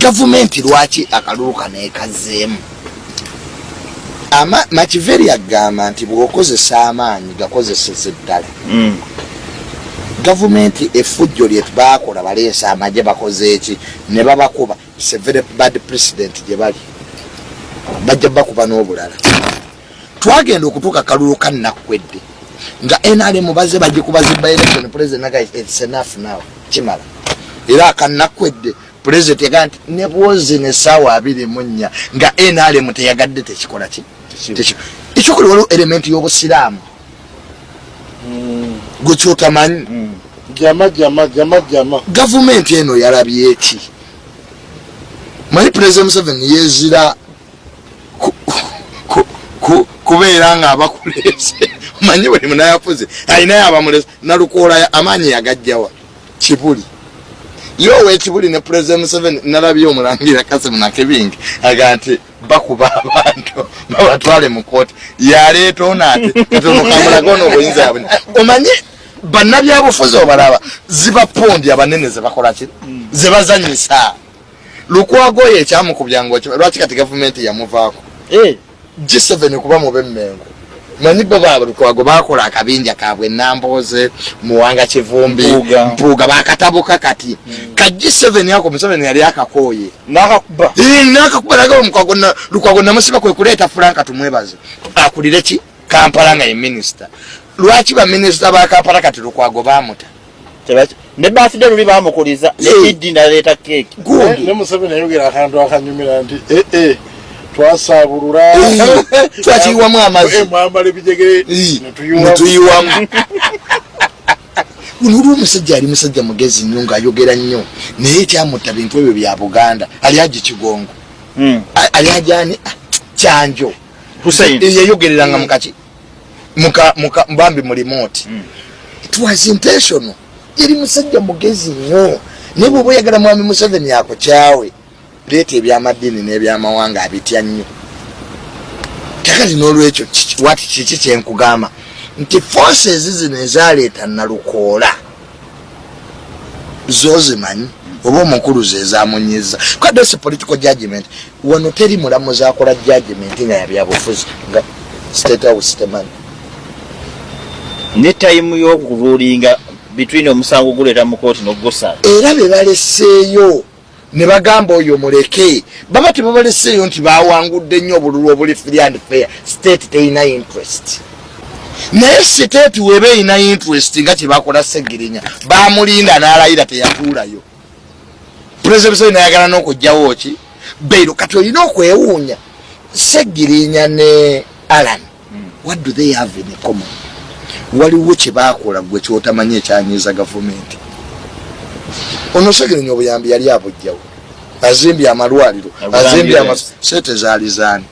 Government lwaki akalulu kanekazeemu Machiavelli agamba nti bw'okozesa amaanyi gakozeseza eddala. Gavumenti effujjo lye baakola baleesa amagye bakoze eki ne babakuba. It's a very bad precedent gye bali. Bajja bakuba n'obulala. Twagenda okutuuka kalulu kannakwedde nga NRM baze bagikuba zibba election president naga it's enough now kimala. Era kannakwedde president yaganti ne bwozi ne sawa 24 nga NRM teyagadde tekikola ki. Ichukuli waliwo element y'obusiraamu gukyotamanyi jama gavumenti eno yalabye eki manyi President Museveni yezira kubeera nga abakulese manyi buli munayafuze alinayo abamulese nalukoola amaanyi yagajjawa Kibuli yowe Kibuli ne President Museveni nalabye omulangira Kassim Nakibinge aga nti bakuba abantu babatwale mu kooti yaleeta onaate katonokamula gono obuyinza yabwe omanyi bannabyabufuzi obalaba ziba pondi abanene zebakola ki zebazanyisa Lukwago ekyamukubya ngo lwaki kati gavumenti yamuvaako G7 kuba mu bemmengo manyi baba Lukwago bakola akabinja kabwe Namboze Muwanga Kivumbi Mpuuga bakatabuka kati ka G7 yako Museveni yali akakoye nakakuba nagawo Lukwago namusiba kwe kuleeta Franka tumwebaze akulire ki Kampala nga ye minister lwaki ba minister ba Kampala kati Lukwago bamuta ne birthday luli bamukuliza ne Idi naleta cake ne Museveni yayogera akantu akanyumira nti twasabulula twakiwamu amazi mwambale bijegere tuyiwamu Unuru musajja ali musajja mugezi nnyo ng'ayogera nnyo naye kyamutta bintu ebyo bya Buganda ali aje Kigongo ali ajani Kyanjo Hussein yayogereranga mukaki muka mbambi mu remote it was intentional yali musajja mugezi nnyo ne bwo yagala mwami Museveni yako kyawe lete ebyamadini n'ebyamawanga abitya nnyo kakati n'olwekyo wati kiki kyenkugamba nti forces zino ezaleeta Nalukoola zozimanyi oba omukulu zezamunyiza kadose political judgment wano teri mulamuzi akola judgment nga yabyabufuzi nga state house temanyi ne time y'okurulinga between omusango guleeta mu kooti n'ogusa era be baleseeyo ne bagamba oyo muleke baba tebabaleseeyo nti bawangudde nnyo obululu obuli free and fair state teyina interest naye state webe ina interest nga kyebakola Segirinya bamulinda n'alayira teyatuulayo President Museveni ayagala n'okujjawo ki Beiro kati olina okwewuunya Segirinya ne Alan what do they have in common waliwo kye baakola gwe kyotamanyi ekyanyiza gavumenti ono Segirinya obuyambi yali abujjawo azimbye amalwaliro azimbye amasete zaalizaani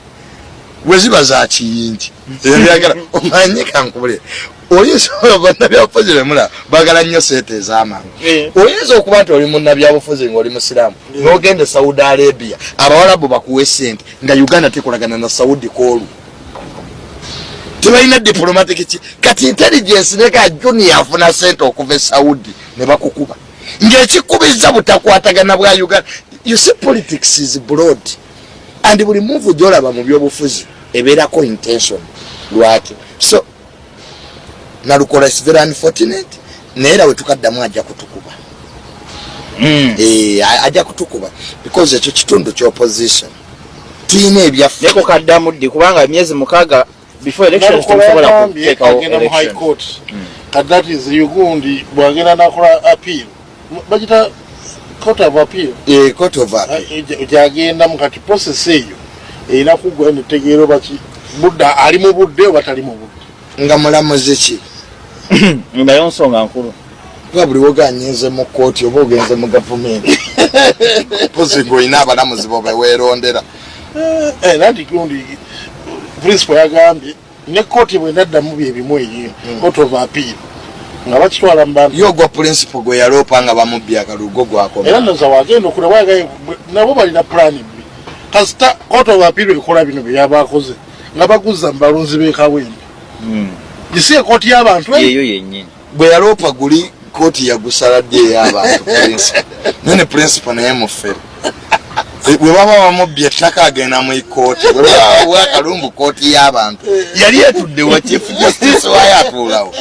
weziba za kiyingi ebyagala omanyi kankubule oyinza bannabyabufuzi bemula bagala nnyo sente ez'amangu oyinza okuba nti oli munnabyabufuzi ng'oli musiraamu n'ogende Saudi Arabia abawalabu bakuwe sente nga Uganda tekolagana na Saudi koolu tebalina diplomatic ki kati intelligence neka junior afuna sente okuva e Saudi ne bakukuba ng'ekikubizza butakwatagana bwa Uganda. You see politics is broad and buli move gyolaba mu byobufuzi ebeerako intention lwaki so Nalukoola is very unfortunate naye era we tukaddamu ajja kutukuba ajja kutukuba because ekyo kitundu ky'opposition tuyina ebyaffe neko kaddamu ddi kubanga emyezi 6 before elections tusobola kuteekawo mu high court that is Ugundi bwagenda nakola appeal bagita court of appeal court of appeal jagenda mukati process eyo erina kugwa netegeero baki budda ali mu budde oba tali mu budde nga mulamuzi ki nayo nsonga nkulu nga buli woganyize mu kooti oba ogenze mu gavumenti pozi ng'olina abalamuzi bo beweerondera nanti gundi principal yagambye ne kooti bwendaddamu byebimu eyo court of appeal nga bakitwala mbantu yogwa principal gwe yaloopa nga bamubbye akalugo gwakoma era ndoza wagenda okulaba nabo balina plan B kasita court of appeal ekola bino byabakoze nga baguza mbalunzi b'ekawempe gisiye kooti y'abantu eyo yennyini bwe yaloopa guli kooti yagusaladde ey'abantu principal nene principal naye mufere bwe baba bamubye ettaka agenda mu ikooti bwe baba wakalumbu kooti y'abantu yali etudde wa chief justice wayo atuulawo